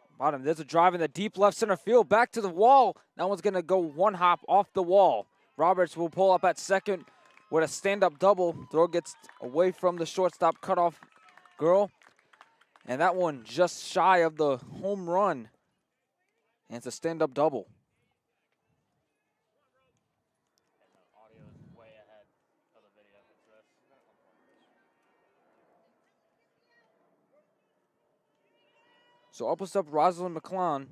A: There's a drive in the deep left center field. Back to the wall. That one's going to go one hop off the wall. Roberts will pull up at second with a stand-up double. Throw gets away from the shortstop cutoff girl. And that one just shy of the home run. And it's a stand-up double. So up up Rosalind McClellan.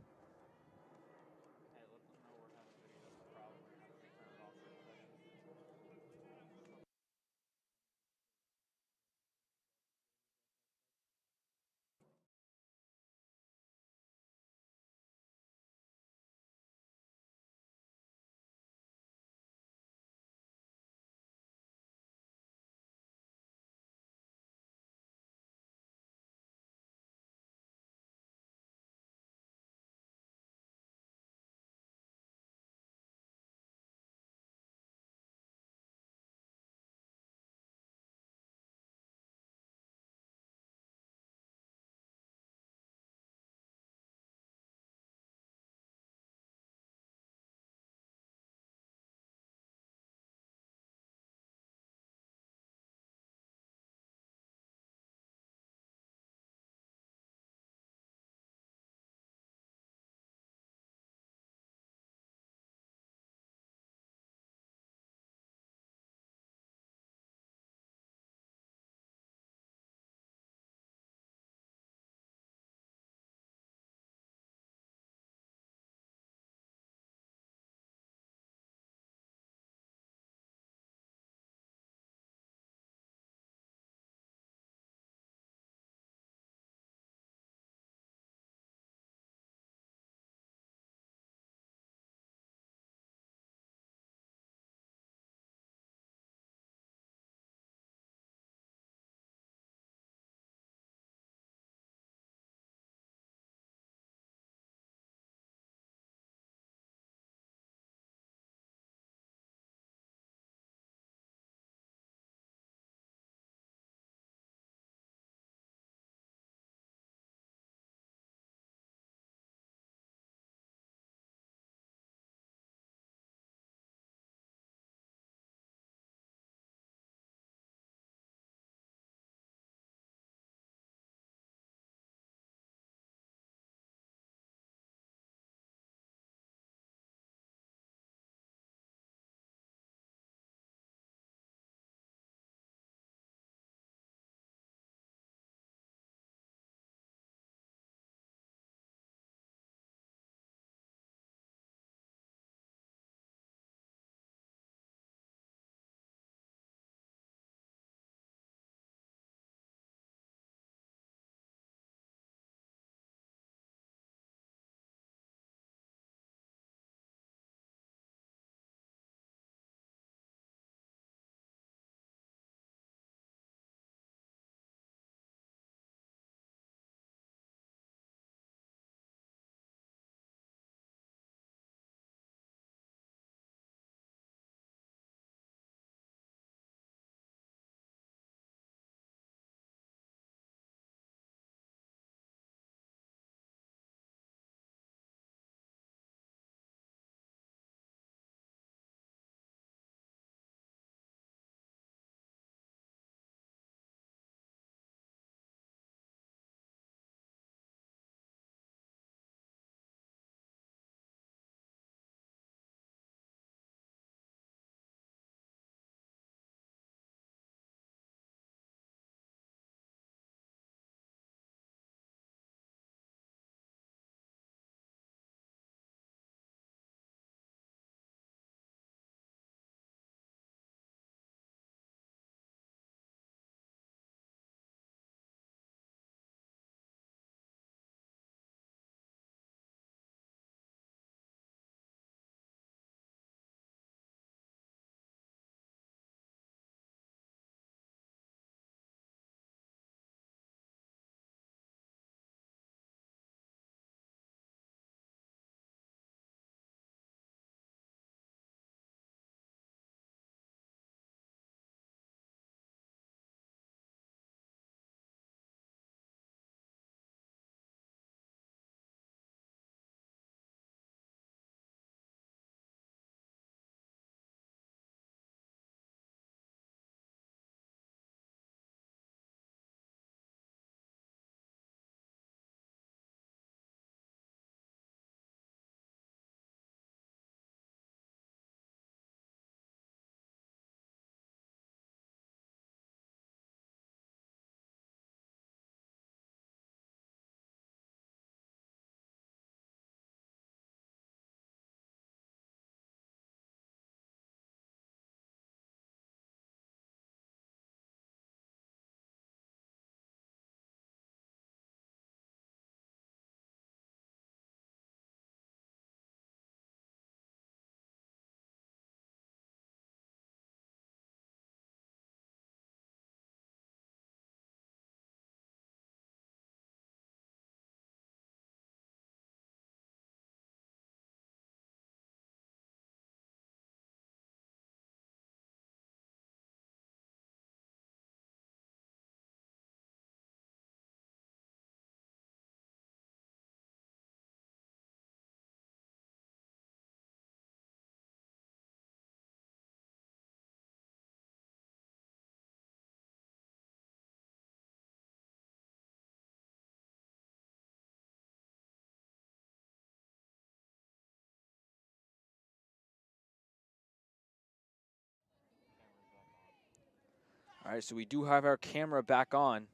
A: All right, so we do have our camera back on.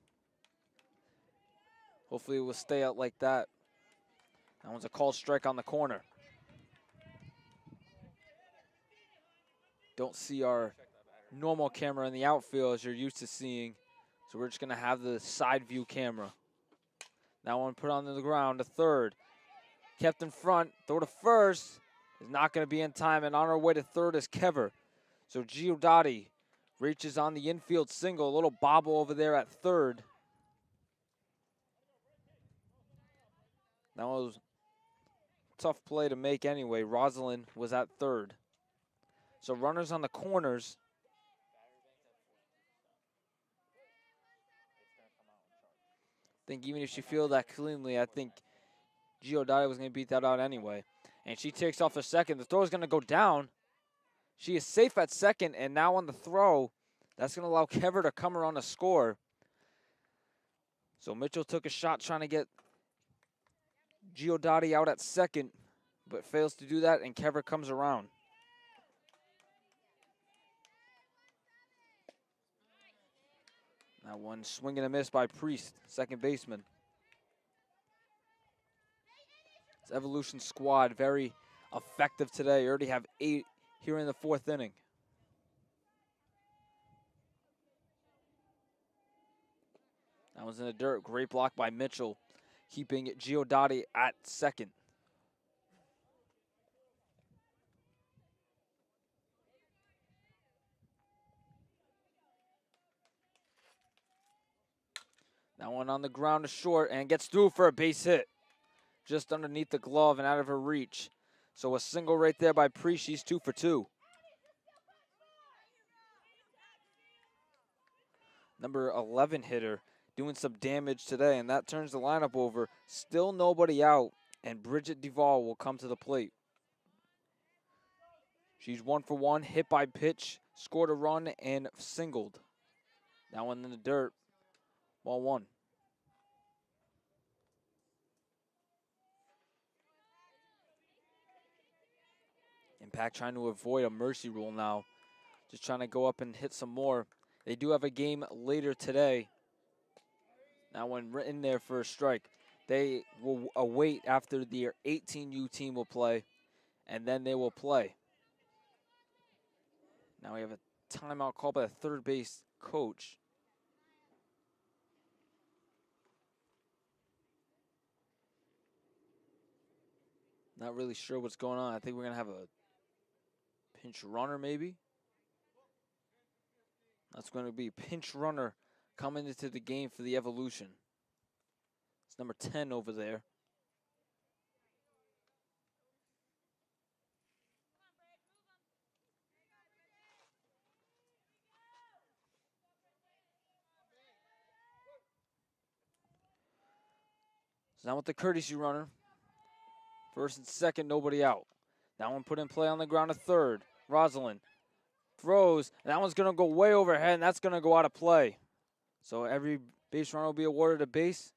A: Hopefully it will stay out like that. That one's a called strike on the corner. Don't see our normal camera in the outfield as you're used to seeing. So we're just going to have the side view camera. That one put on the ground to third. Kept in front, throw to first. Is not going to be in time, and on our way to third is Kever. So Xoydara reaches on the infield single. A little bobble over there at third. That was a tough play to make anyway. Rosalind was at third. So runners on the corners. I think even if she fielded that cleanly, I think Xoydara was going to beat that out anyway. And she takes off a second. The throw is going to go down. She is safe at second, and now on the throw, that's going to allow Kever to come around to score. So Mitchell took a shot trying to get Xoydara out at second, but fails to do that, and Kever comes around. That one swing and a miss by Priest, second baseman. This Evolution squad very effective today. Already have 8 here in the 4th inning. That was in the dirt. Great block by Mitchell, keeping Xoydara at second. That one on the ground to short and gets through for a base hit. Just underneath the glove and out of her reach. So a single right there by Priest. She's 2 for 2. Number 11 hitter doing some damage today, and that turns the lineup over. Still nobody out, and Bridget Duvall will come to the plate. She's 1 for 1, hit by pitch, scored a run, and singled. That one in the dirt, ball 1. Impact trying to avoid a mercy rule now. Just trying to go up and hit some more. They do have a game later today. That one written there for a strike. They will await after their 18U team will play, and then they will play. Now we have a timeout called by the third base coach. Not really sure what's going on. I think we're going to have a pinch runner maybe. That's going to be pinch runner coming into the game for the Evolution. It's number 10 over there. So now with the courtesy runner. First and second, nobody out. That one put in play on the ground to third. Rosalind throws, and that one's going to go way overhead, and that's going to go out of play. So every base runner will be awarded a base.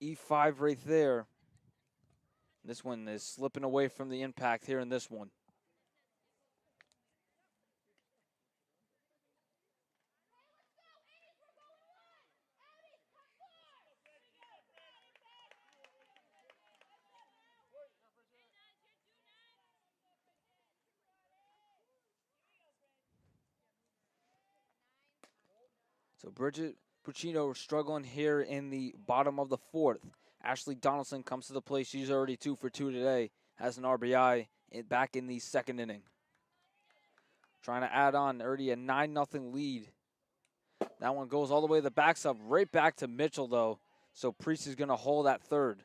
A: E5 right there. This one is slipping away from the impact here in this one. So Bridget Puccino struggling here in the bottom of the 4th. Ashley Donaldson comes to the plate. She's already 2 for 2 today. Has an RBI back in the 2nd inning. Trying to add on already a 9-0 lead. That one goes all the way to the backstop. Right back to Mitchell, though. So Priest is going to hold at third.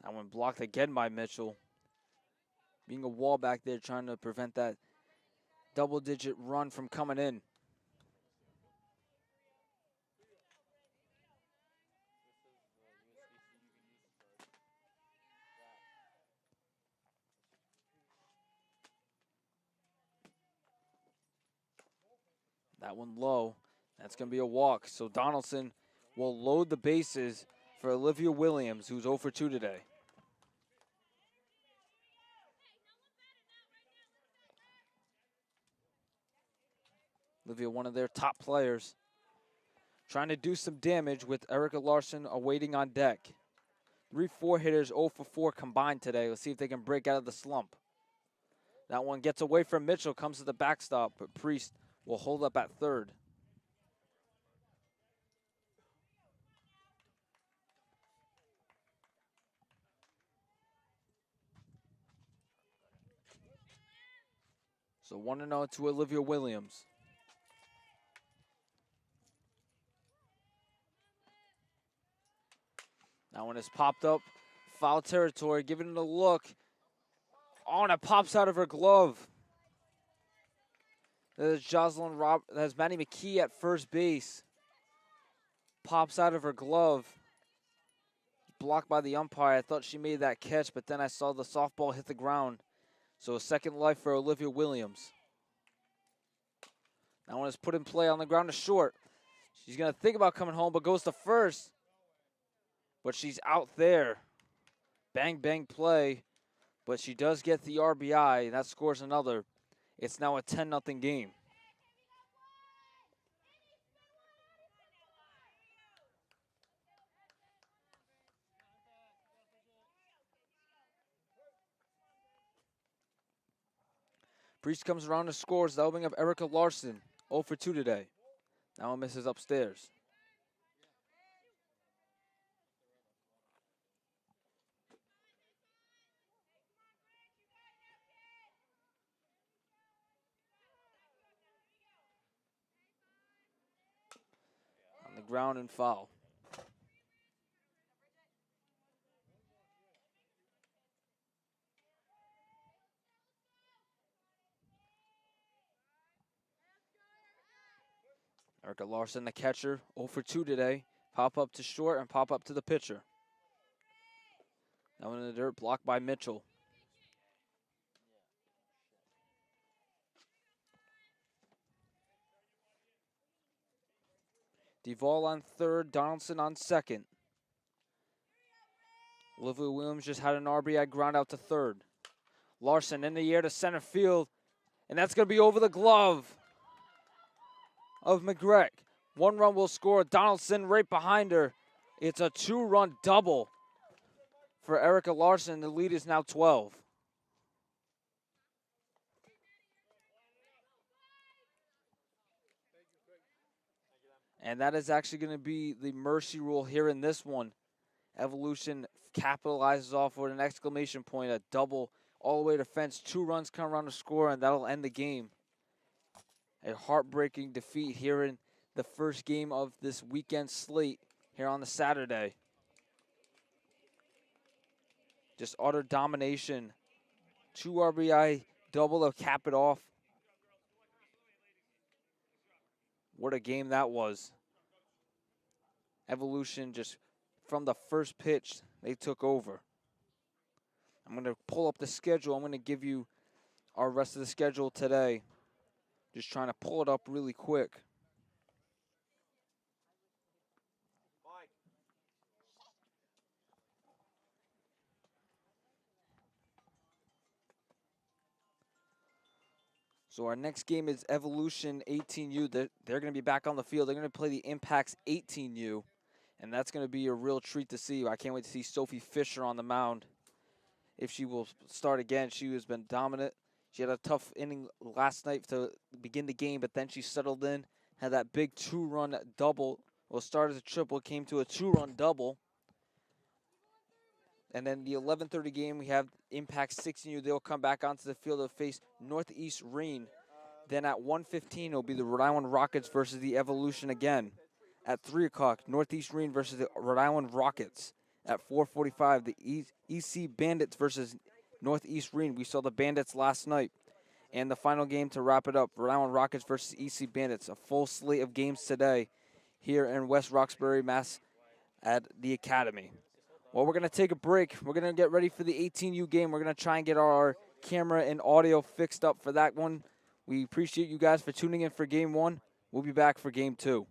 A: That one blocked again by Mitchell. Being a wall back there trying to prevent that double-digit run from coming in. That one low. That's going to be a walk. So Donaldson will load the bases for Olivia Williams, who's 0 for 2 today. Olivia, one of their top players, trying to do some damage with Erica Larson awaiting on deck. 3-4 hitters, 0 for 4 combined today. Let's see if they can break out of the slump. That one gets away from Mitchell, comes to the backstop, but Priest will hold up at third. So 1-0 to Olivia Williams. That one has popped up. Foul territory, giving it a look. Oh, and it pops out of her glove. There's Jocelyn There's Maddie McKee at first base. Pops out of her glove. Blocked by the umpire. I thought she made that catch, but then I saw the softball hit the ground. So a second life for Olivia Williams. That one is put in play on the ground to short. She's going to think about coming home, but goes to first. But she's out there. Bang, bang play. But she does get the RBI, and that scores another. It's now a 10-0 game. Priest comes around and scores. The opening of Erica Larson, 0 for 2 today. That one misses upstairs. On the ground and foul. Erica Larson, the catcher, 0 for 2 today. Pop up to short and pop up to the pitcher. That one in the dirt, blocked by Mitchell. Duvall on third, Donaldson on second. Olivia Williams just had an RBI ground out to third. Larson in the air to center field, and that's going to be over the glove of McGregor. 1 run will score. Donaldson right behind her. It's a 2-run double for Erica Larson. The lead is now 12. And that is actually going to be the mercy rule here in this one. Evolution capitalizes off with an exclamation point, a double all the way to fence. 2 runs come around to score, and that'll end the game. A heartbreaking defeat here in the first game of this weekend slate here on the Saturday. Just utter domination. 2 RBI double to cap it off. What a game that was. Evolution just from the first pitch, they took over. I'm going to pull up the schedule. I'm going to give you our rest of the schedule today. Just trying to pull it up really quick. So our next game is Evolution 18U. They're going to be back on the field. They're going to play the Impacts 18U. And that's going to be a real treat to see. I can't wait to see Sophie Fisher on the mound. If she will start again, she has been dominant. She had a tough inning last night to begin the game, but then she settled in, had that big 2-run double. Well, started as a triple, came to a 2-run double. And then the 11:30 game, we have Impact 16U. They'll come back onto the field to face Northeast Reen. Then at 1:15, it'll be the Rhode Island Rockets versus the Evolution again. At 3 o'clock, Northeast Reen versus the Rhode Island Rockets. At 4:45, the EC Bandits versus Northeast Reen. We saw the Bandits last night. And the final game to wrap it up, Rhode Island Rockets versus EC Bandits. A full slate of games today here in West Roxbury, Mass at the Academy. Well, we're going to take a break. We're going to get ready for the 18U game. We're going to try and get our camera and audio fixed up for that one. We appreciate you guys for tuning in for Game 1. We'll be back for game 2.